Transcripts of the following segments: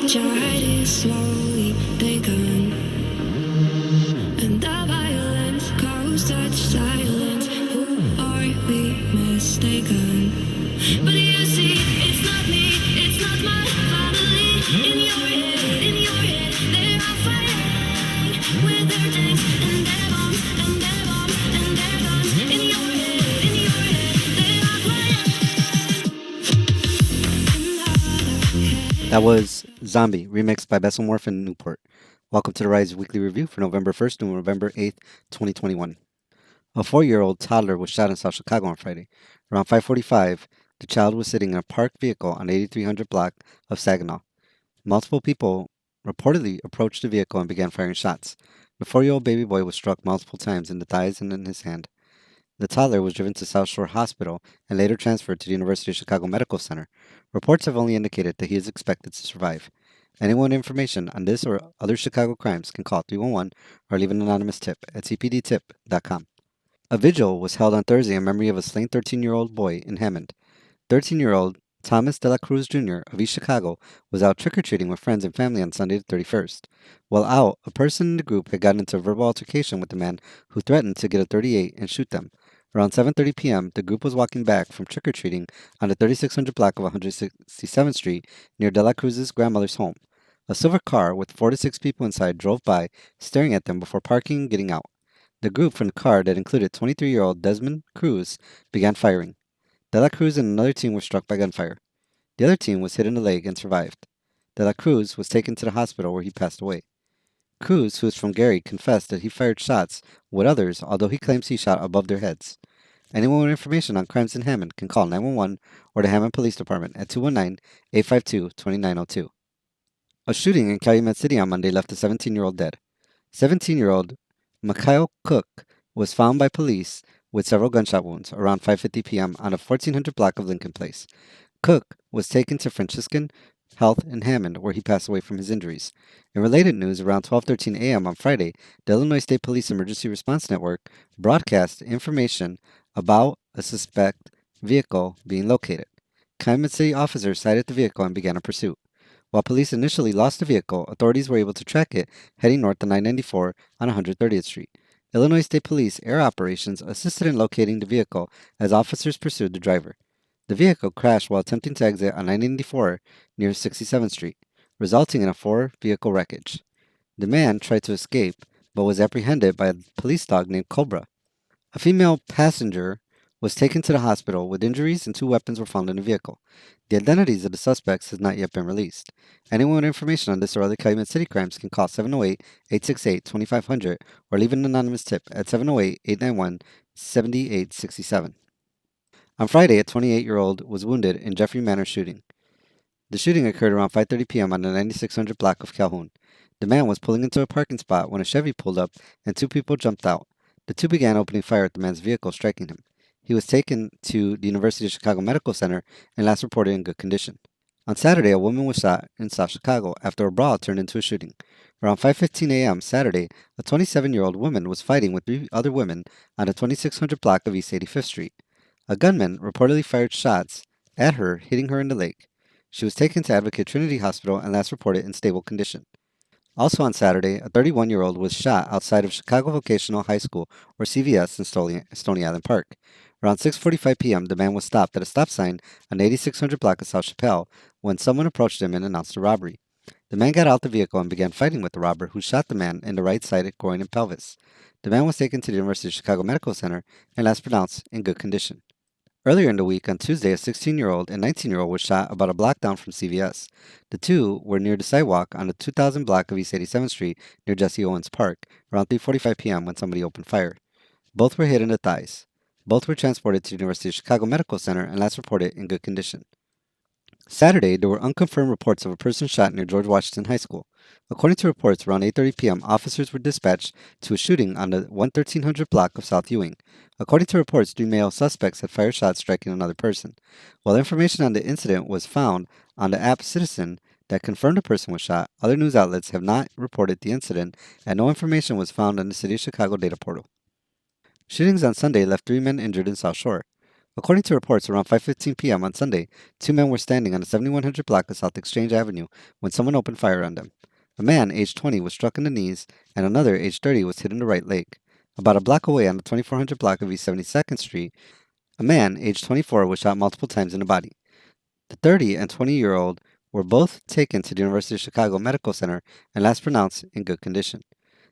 Charity slowly begun, and the violence caused such silence. Who are we mistaken? But you see, it's not me, it's not my family. In your head, they are fighting with their tanks and their bombs and their bombs and their guns. In your head, they are playing. That was Zombie, remixed by Besselmorph and Newport. Welcome to the Rise Weekly Review for November 1st to November 8th, 2021. A 4-year-old toddler was shot in South Chicago on Friday. Around 5:45, the child was sitting in a parked vehicle on 8300 block of Saginaw. Multiple people reportedly approached the vehicle and began firing shots. The 4-year-old baby boy was struck multiple times in the thighs and in his hand. The toddler was driven to South Shore Hospital and later transferred to the University of Chicago Medical Center. Reports have only indicated that he is expected to survive. Anyone with information on this or other Chicago crimes can call 311 or leave an anonymous tip at cpdtip.com. A vigil was held on Thursday in memory of a slain 13-year-old boy in Hammond. 13-year-old Thomas De La Cruz Jr. of East Chicago was out trick-or-treating with friends and family on Sunday the 31st. While out, a person in the group had gotten into a verbal altercation with the man who threatened to get a .38 and shoot them. Around 7:30 p.m., the group was walking back from trick-or-treating on the 3600 block of 167th Street near De La Cruz's grandmother's home. A silver car with 4 to 6 people inside drove by, staring at them before parking and getting out. The group from the car that included 23-year-old Desmond Cruz began firing. De La Cruz and another team were struck by gunfire. The other team was hit in the leg and survived. De La Cruz was taken to the hospital where he passed away. Cruz, who is from Gary, confessed that he fired shots with others, although he claims he shot above their heads. Anyone with information on crimes in Hammond can call 911 or the Hammond Police Department at 219-852-2902. A shooting in Calumet City on Monday left a 17-year-old dead. 17-year-old Mikhail Cook was found by police with several gunshot wounds around 5:50 p.m. on a 1400 block of Lincoln Place. Cook was taken to Franciscan Health in Hammond, where he passed away from his injuries. In related news, around 12:13 a.m. on Friday, the Illinois State Police Emergency Response Network broadcast information about a suspect vehicle being located. Calumet City officers sighted the vehicle and began a pursuit. While police initially lost the vehicle, authorities were able to track it heading north on 994 on 130th Street. Illinois State Police Air Operations assisted in locating the vehicle as officers pursued the driver. The vehicle crashed while attempting to exit on 994 near 67th Street, resulting in a 4-vehicle wreckage. The man tried to escape, but was apprehended by a police dog named Cobra. A female passenger was taken to the hospital with injuries and 2 weapons were found in the vehicle. The identities of the suspects has not yet been released. Anyone with information on this or other Calumet City crimes can call 708-868-2500 or leave an anonymous tip at 708-891-7867. On Friday, a 28-year-old was wounded in Jeffrey Manor shooting. The shooting occurred around 5:30 p.m. on the 9600 block of Calhoun. The man was pulling into a parking spot when a Chevy pulled up and 2 people jumped out. The 2 began opening fire at the man's vehicle, striking him. He was taken to the University of Chicago Medical Center and last reported in good condition. On Saturday, a woman was shot in South Chicago after a brawl turned into a shooting. Around 5:15 a.m. Saturday, a 27-year-old woman was fighting with 3 other women on the 2600 block of East 85th Street. A gunman reportedly fired shots at her, hitting her in the leg. She was taken to Advocate Trinity Hospital and last reported in stable condition. Also on Saturday, a 31-year-old was shot outside of Chicago Vocational High School, or CVS, in Stony Island Park. Around 6:45 p.m., the man was stopped at a stop sign on the 8600 block of South Chappelle when someone approached him and announced a robbery. The man got out the vehicle and began fighting with the robber, who shot the man in the right side groin and pelvis. The man was taken to the University of Chicago Medical Center and last pronounced in good condition. Earlier in the week, on Tuesday, a 16-year-old and 19-year-old was shot about a block down from CVS. The 2 were near the sidewalk on the 2000 block of East 87th Street near Jesse Owens Park around 3:45 p.m. when somebody opened fire. Both were hit in the thighs. Both were transported to the University of Chicago Medical Center and last reported in good condition. Saturday, there were unconfirmed reports of a person shot near George Washington High School. According to reports, around 8:30 p.m., officers were dispatched to a shooting on the 1300 block of South Ewing. According to reports, 3 male suspects had fired shots striking another person. While information on the incident was found on the app Citizen that confirmed a person was shot, other news outlets have not reported the incident, and no information was found on the City of Chicago data portal. Shootings on Sunday left 3 men injured in South Shore. According to reports, around 5:15 p.m. on Sunday, two men were standing on the 7100 block of South Exchange Avenue when someone opened fire on them. A man, aged 20, was struck in the knees, and another, aged 30, was hit in the right leg. About a block away on the 2400 block of East 72nd Street, a man, aged 24, was shot multiple times in the body. The 30 and 20-year-old were both taken to the University of Chicago Medical Center and last pronounced in good condition.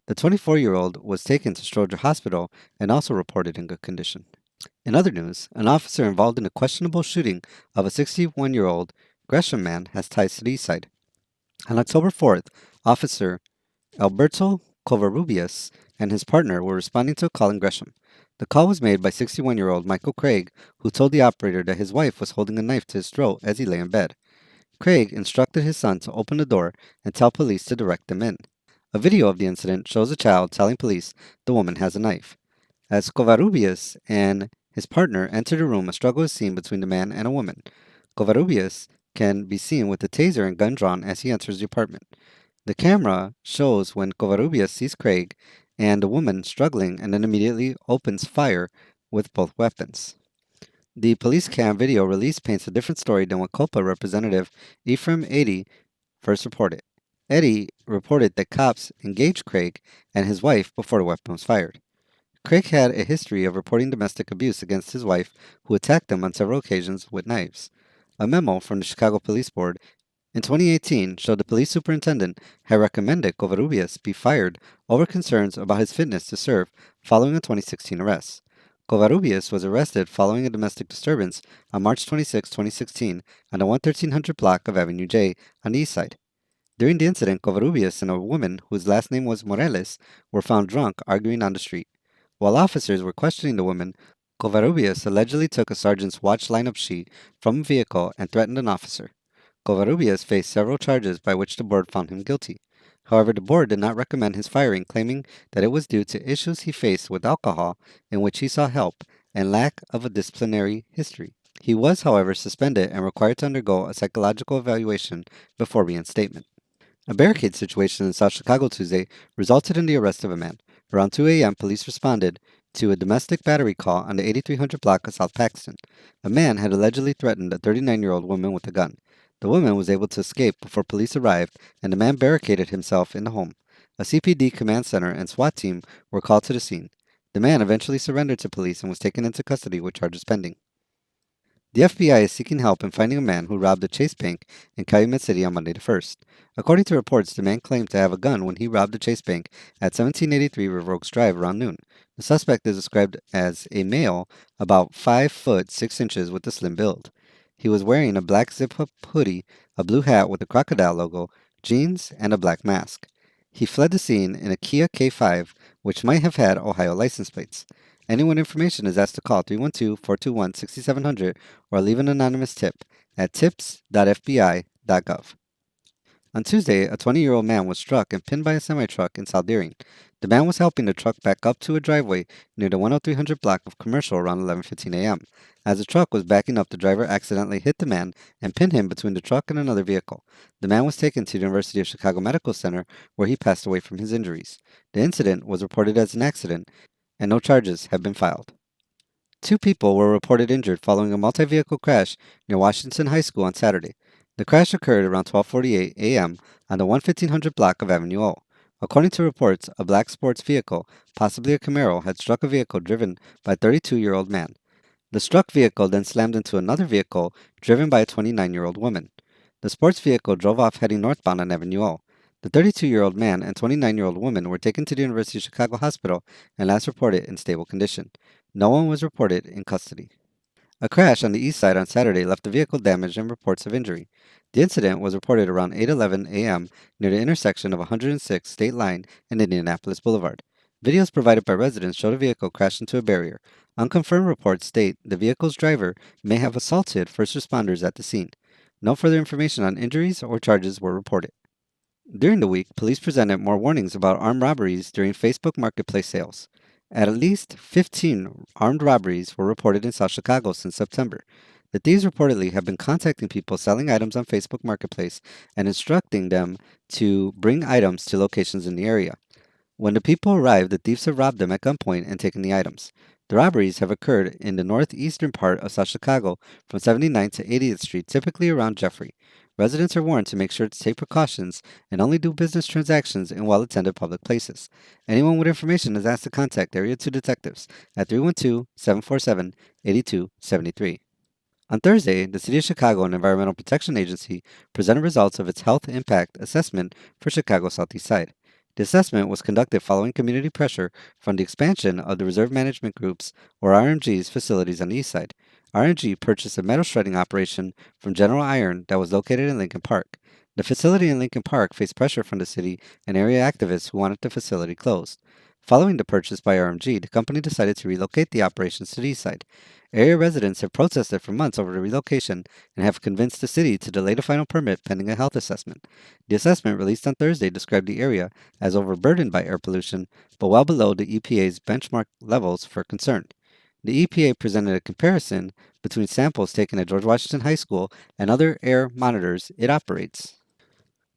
The 24-year-old was taken to Stroger Hospital and also reported in good condition. In other news, an officer involved in a questionable shooting of a 61-year-old Gresham man has ties to the east side. On October 4th, Officer Alberto Covarrubias and his partner were responding to a call in Gresham. The call was made by 61-year-old Michael Craig, who told the operator that his wife was holding a knife to his throat as he lay in bed. Craig instructed his son to open the door and tell police to direct them in. A video of the incident shows a child telling police the woman has a knife. As Covarrubias and his partner enter the room, a struggle is seen between the man and a woman. Covarrubias can be seen with a taser and gun drawn as he enters the apartment. The camera shows when Covarrubias sees Craig and the woman struggling and then immediately opens fire with both weapons. The police cam video release paints a different story than what COPA representative Ephraim Eddy first reported. Eddy reported that cops engaged Craig and his wife before the weapon was fired. Craig had a history of reporting domestic abuse against his wife, who attacked him on several occasions with knives. A memo from the Chicago Police Board in 2018 showed the police superintendent had recommended Covarrubias be fired over concerns about his fitness to serve following a 2016 arrest. Covarrubias was arrested following a domestic disturbance on March 26, 2016 on the 1300 block of Avenue J on the east side. During the incident, Covarrubias and a woman whose last name was Morales were found drunk arguing on the street. While officers were questioning the woman, Covarrubias allegedly took a sergeant's watch lineup sheet from a vehicle and threatened an officer. Covarrubias faced several charges by which the board found him guilty. However, the board did not recommend his firing, claiming that it was due to issues he faced with alcohol, in which he saw help, and lack of a disciplinary history. He was, however, suspended and required to undergo a psychological evaluation before reinstatement. A barricade situation in South Chicago Tuesday resulted in the arrest of a man. Around 2 a.m., police responded to a domestic battery call on the 8300 block of South Paxton. A man had allegedly threatened a 39-year-old woman with a gun. The woman was able to escape before police arrived, and the man barricaded himself in the home. A CPD command center and SWAT team were called to the scene. The man eventually surrendered to police and was taken into custody with charges pending. The FBI is seeking help in finding a man who robbed a Chase Bank in Calumet City on Monday the 1st. According to reports, the man claimed to have a gun when he robbed the Chase Bank at 1783 River Oaks Drive around noon. The suspect is described as a male about 5 foot 6 inches with a slim build. He was wearing a black zip-up hoodie, a blue hat with a crocodile logo, jeans, and a black mask. He fled the scene in a Kia K5, which might have had Ohio license plates. Anyone with information is asked to call 312-421-6700 or leave an anonymous tip at tips.fbi.gov. On Tuesday, a 20-year-old man was struck and pinned by a semi-truck in South Deering. The man was helping the truck back up to a driveway near the 10300 block of Commercial around 11:15 a.m. As the truck was backing up, the driver accidentally hit the man and pinned him between the truck and another vehicle. The man was taken to the University of Chicago Medical Center, where he passed away from his injuries. The incident was reported as an accident, and no charges have been filed. 2 people were reported injured following a multi-vehicle crash near Washington High School on Saturday. The crash occurred around 12:48 a.m. on the 1500 block of Avenue O. According to reports, a black sports vehicle, possibly a Camaro, had struck a vehicle driven by a 32-year-old man. The struck vehicle then slammed into another vehicle driven by a 29-year-old woman. The sports vehicle drove off heading northbound on Avenue O. The 32-year-old man and 29-year-old woman were taken to the University of Chicago Hospital and last reported in stable condition. No one was reported in custody. A crash on the east side on Saturday left the vehicle damaged and reports of injury. The incident was reported around 8:11 a.m. near the intersection of 106 State Line and Indianapolis Boulevard. Videos provided by residents show the vehicle crash into a barrier. Unconfirmed reports state the vehicle's driver may have assaulted first responders at the scene. No further information on injuries or charges were reported. During the week, police presented more warnings about armed robberies during Facebook Marketplace sales. At least 15 armed robberies were reported in South Chicago since September. The thieves reportedly have been contacting people selling items on Facebook Marketplace and instructing them to bring items to locations in the area. When the people arrived, the thieves have robbed them at gunpoint and taken the items. The robberies have occurred in the northeastern part of South Chicago from 79th to 80th Street, typically around Jeffrey. Residents are warned to make sure to take precautions and only do business transactions in well-attended public places. Anyone with information is asked to contact Area 2 detectives at 312-747-8273. On Thursday, the City of Chicago and Environmental Protection Agency presented results of its health impact assessment for Chicago's Southeast Side. The assessment was conducted following community pressure from the expansion of the Reserve Management Group's, or RMG's, facilities on the east side. RMG purchased a metal shredding operation from General Iron that was located in Lincoln Park. The facility in Lincoln Park faced pressure from the city and area activists who wanted the facility closed. Following the purchase by RMG, the company decided to relocate the operations to the east side. Area residents have protested for months over the relocation and have convinced the city to delay the final permit pending a health assessment. The assessment released on Thursday described the area as overburdened by air pollution, but well below the EPA's benchmark levels for concern. The EPA presented a comparison between samples taken at George Washington High School and other air monitors it operates.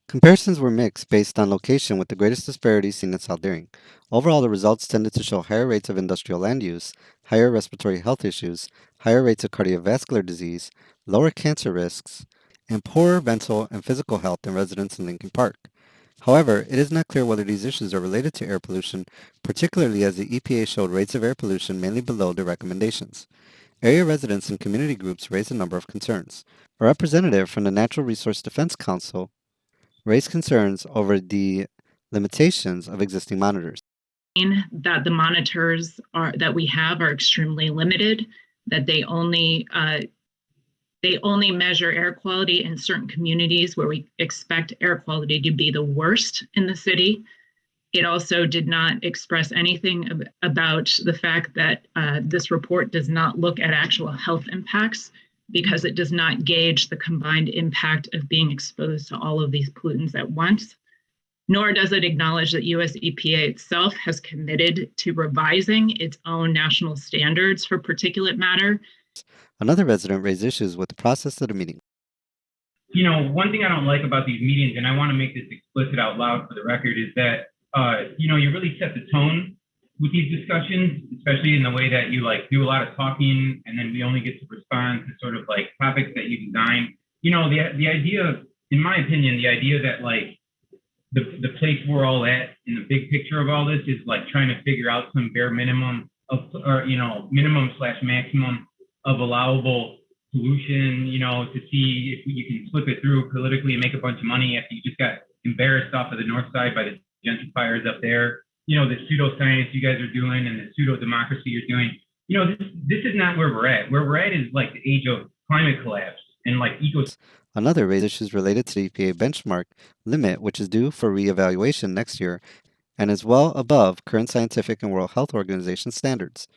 Comparisons were mixed based on location, with the greatest disparity seen in South Deering. Overall, the results tended to show higher rates of industrial land use, higher respiratory health issues, higher rates of cardiovascular disease, lower cancer risks, and poorer mental and physical health than residents in Lincoln Park. However, it is not clear whether these issues are related to air pollution, particularly as the EPA showed rates of air pollution mainly below the recommendations. Area residents and community groups raised a number of concerns. A representative from the Natural Resource Defense Council raised concerns over the limitations of existing monitors. That the monitors that we have are extremely limited, that they only measure air quality in certain communities where we expect air quality to be the worst in the city. It also did not express anything about the fact that this report does not look at actual health impacts, because it does not gauge the combined impact of being exposed to all of these pollutants at once. Nor does it acknowledge that US EPA itself has committed to revising its own national standards for particulate matter. Another resident raised issues with the process of the meeting. You know, one thing I don't like about these meetings, and I want to make this explicit out loud for the record, is that, you really set the tone with these discussions, especially in the way that you do a lot of talking, and then we only get to respond to sort of topics that you design. The idea, in my opinion, the idea that the place we're all at in the big picture of all this is trying to figure out some bare minimum of, or minimum / maximum of allowable pollution, to see if you can slip it through politically and make a bunch of money after you just got embarrassed off of the north side by the gentrifiers up there. The pseudoscience you guys are doing and the pseudo-democracy you're doing. This is not where we're at. Where we're at is the age of climate collapse and Another raised issues related to the EPA benchmark limit, which is due for reevaluation next year and is well above current scientific and World Health Organization standards.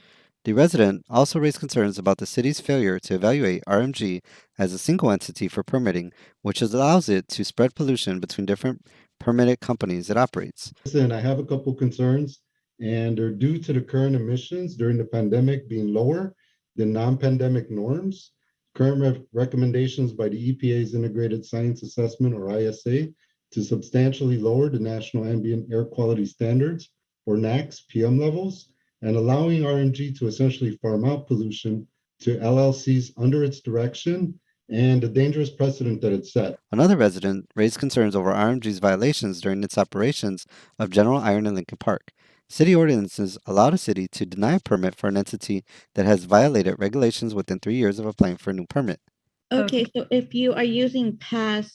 The resident also raised concerns about the city's failure to evaluate RMG as a single entity for permitting, which allows it to spread pollution between different permitted companies it operates. Listen, I have a couple concerns, and they're due to the current emissions during the pandemic being lower than non-pandemic norms. Current recommendations by the EPA's Integrated Science Assessment, or ISA, to substantially lower the National Ambient Air Quality Standards, or NAAQS, PM levels, and allowing RMG to essentially farm out pollution to LLCs under its direction, and the dangerous precedent that it set. Another resident raised concerns over RMG's violations during its operations of General Iron in Lincoln Park. City ordinances allow the city to deny a permit for an entity that has violated regulations within 3 years of applying for a new permit. Okay, so if you are using past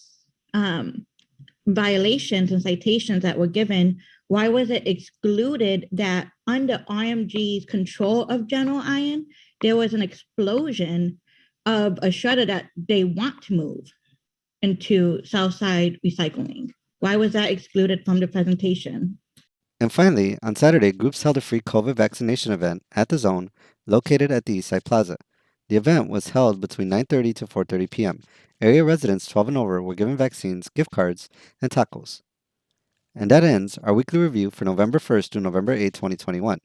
violations and citations that were given, why was it excluded that under RMG's control of General Iron, there was an explosion of a shredder that they want to move into Southside Recycling? Why was that excluded from the presentation? And finally, on Saturday, groups held a free COVID vaccination event at the Zone, located at the Eastside Plaza. The event was held between 9:30 to 4:30 p.m. Area residents 12 and over were given vaccines, gift cards, and tacos. And that ends our weekly review for November 1st through November 8, 2021.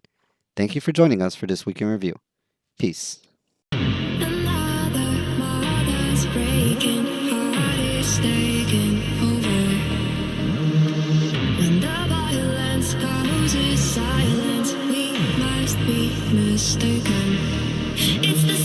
Thank you for joining us for this week in review. Peace. Another mother's breaking, heart is taking over. When the violence causes silence, we must be mistaken. It's the